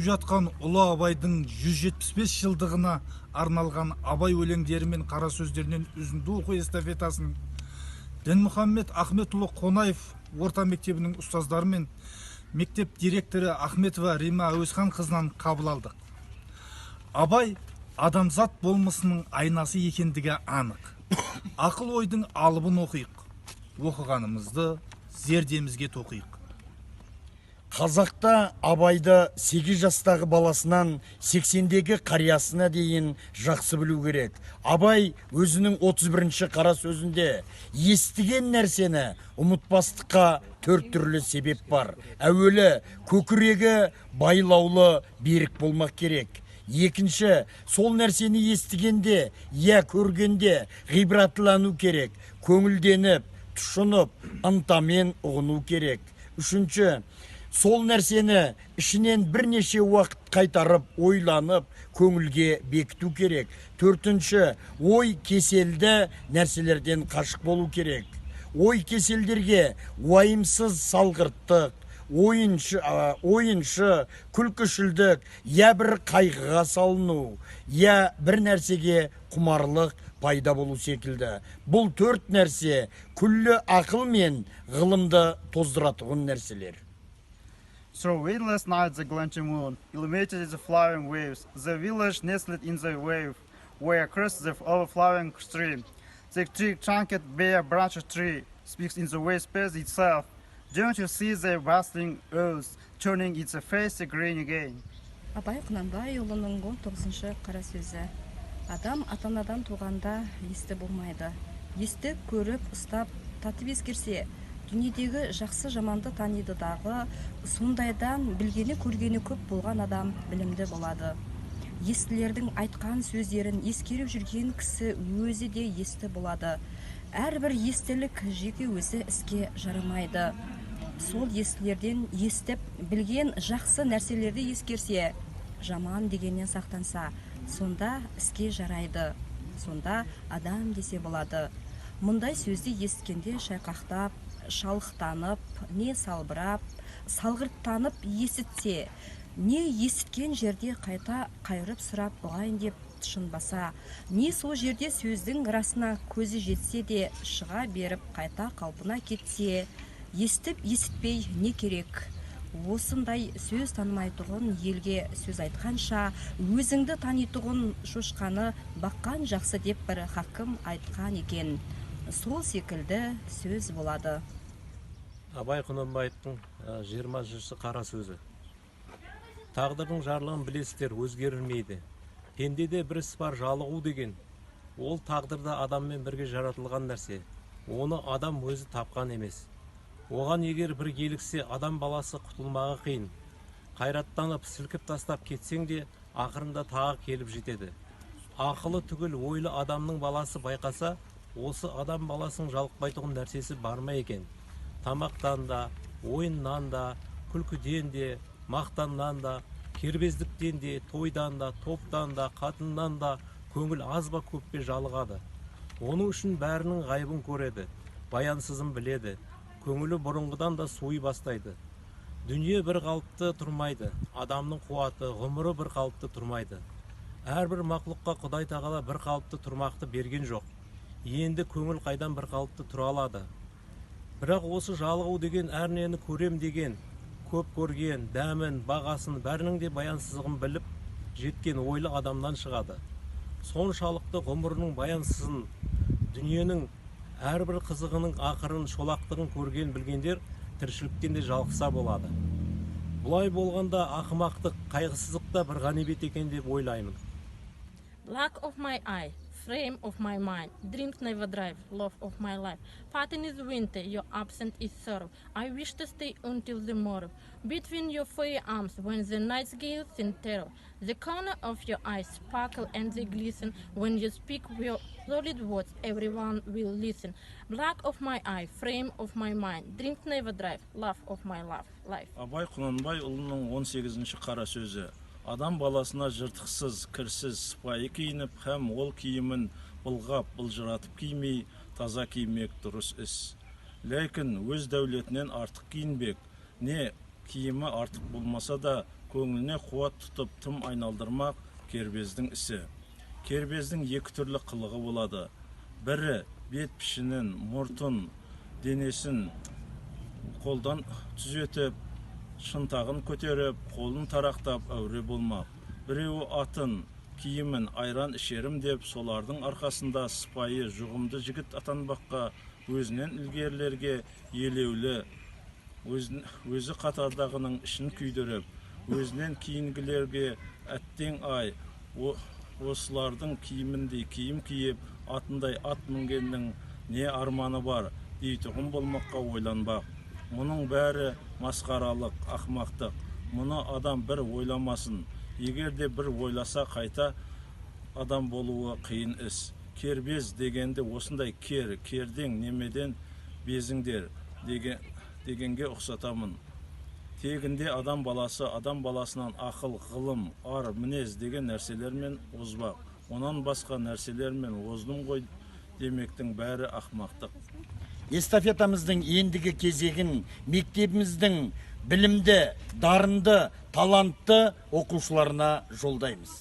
жатқан ұлы Абайдың 175 жылдығына арналған Абай өлеңдері мен қара сөздерінен үзінді оқу эстафетасын Дінмұхаммед Ахметұлы Қонаев орта мектебінің ұстаздары мен мектеп директоры Ахметова Рима Әуесхан қызынан қабыл алдық. Абай адамзат болмысының айнасы екендігі анық. Ақыл ойдың алыбын оқиық. Оқығанымызды зердемізге тоқиық. Қазақта Абайды 8 жастағы баласынан 80-дегі қариясына дейін жақсы білу керек. Абай өзінің 31-ші қара сөзінде естіген нәрсені ұмытпастыққа 4 түрлі себеп бар. Әуелі көкірегі байлаулы берік болмақ керек. Екінші, сол нәрсені естігенде, я көргенде ғибратлану керек. Көңілденіп, тұшынып, ынтамен ұғыну керек. Үшінші, сол нәрсені ішінен бірнеше уақыт қайтарып, ойланып, көңілге бекіту керек. Төртінші, ой кеселді нәрселерден қашық болу керек. Ой кеселдерге уайымсыз салғырттық, ойыншы, күлкішілдік, я бір қайғыға салыну, я бір нәрсеге құмарлық пайда болу секілді. Бұл 4 нәрсе күллі ақыл мен ғылымды тоздыратығын нәрселер. Through windless nights the glinting moon illuminated the flowing waves. The village nestled in the wave, where across the overflowing stream. The tree-trunked bare branched tree speaks in the waste space itself. Don't you see the bustling earth turning its face green again? Абай Құнанбайұлының 19-шы қара сөзі. Адам ата-анадан туғанда есті болмайды. Есті көріп, ұстап, татып ескерсе, дүниедегі жақсы жаманды таниды дағы, сондайдан білгені көргені көп болған адам білімді болады. Естілердің айтқан сөздерін ескеріп жүрген кісі өзі де есті болады. Әрбір естілік жеке өзі іске жарамайды. Сол естілерден естіп, білген жақсы нәрселерді ескерсе, жаман дегеннен сақтанса, сонда іске жарайды. Сонда адам десе болады. Мұндай сөзді ескенде шайқақтап, шалықтанып, не салбырап, салғырттанып есітсе, не есіткен жерде қайта қайырып сұрап бұғайын деп тұшынбаса, не сол жерде сөздің расына көзі жетсе де шыға беріп қайта қалпына кетсе, естіп есітпей не керек? Осындай сөз танымайтұғын елге сөз айтқанша, өзіңді танитұғын шошқаны баққан жақсы деп бір хакім айтқан екен. Сол секілді сөз болады. Абай Құнанбаевтың 20-шы қара сөзі. Тағдырдың жарлығын білесіздер, өзгерілмейді. Пендеде бір іс бар, жалығу деген. Ол тағдырда адаммен бірге жаратылған нәрсе. Оны адам өзі тапқан емес. Оған егер бір келіксе, адам баласы құтылмағы қиын. Қайраттанып, сілкіп тастап кетсең де, ақырында тағы келіп жетеді. Ақылы түгіл ойлы адамның баласы байқаса, осы адам баласының жалықпайтұғын нәрсесі бар ма екен? Тамақтан да, ойыннан да, күлкіден де, мақтаннан да, кербездіктен де, тойдан да, топтан да, қатыннан да көңіл аз ба көп пе жалығады. Оның үшін бәрінің ғайбын көреді, баянсызын біледі. Көңілі бұрынғыдан да суи бастайды. Дүние бір қалыпты тұрмайды. Адамның қуаты, ғұмыры бір қалыпты тұрмайды. Әрбір мақлұққа Құдай тағала бір қалыпты тұрмақты берген жоқ. Енді көңіл қайдан бір қалыпты тұра алады. Бірақ осы жалығу деген, әрнені көрем деген, көп көрген, дәмін, бағасын, бәрінің де баянсызығын біліп жеткен ойлы адамнан шығады. Соншалықты ғұмырының баянсызын, дүниенің әрбір қызығының ақырын, шолақтығын көрген білгендер тіршіліктен де жалықса болады. Бұлай болғанда ақымақтық, қайғысыздық та бір ғанибет екен деп ойлаймын. Black of my eye, frame of my mind, dreams never drive, love of my life. Pattern is winter, your absence is sorrow. I wish to stay until the morrow. Between your fair arms, when the night's gales in terror, the corner of your eyes sparkle and they glisten. When you speak your solid words, everyone will listen. Black of my eye, frame of my mind, dreams never drive, love of my life. Абай Құнанбайұлының 18-ші қара сөзі. Адам баласына жыртықсыз, кірсіз, сыпайы киініп, һәм ол киімін былғап, былжыратып кимей, таза кимек дұрыс іс. Ләкін өз дәулетінен артық киінбек, не киімі артық болмаса да көңіліне қуат тұтып тым айналдырмақ кербездің ісі. Кербездің екі түрлі қылығы болады. Бірі бет пішінін, мұртын, денесін қолдан түзетіп, шынтағын көтеріп, қолын тарақтап әуре болмақ. Біреуі атын, киімін айран ішерім деп, солардың арқасында сыпайы, жұғымды жігіт атанбаққа, өзінен ілгерілерге елеулі, өзі қатардағының ішін күйдіріп, өзінен кейінгілерге әттең ай, осылардың киіміндей киім киіп, атындай ат мінгеннің не арманы бар, дейтұғын болмаққа ойланбақ. Мұның бәрі масқаралық, ақмақтық. Мұны адам бір ойламасын. Егер де бір ойласа қайта адам болуы қиын іс. Кербез дегенде осындай керден немеден безіңдер дегенге ұқсатамын. Тегінде адам баласынан ақыл, ғылым, ар, мінез деген нәрселермен озбақ. Онан басқа нәрселермен оздым ғой демектің бәрі ақмақтық. Эстафетамыздың ендігі кезегін мектебіміздің білімді, дарынды, талантты оқушыларына жолдаймыз.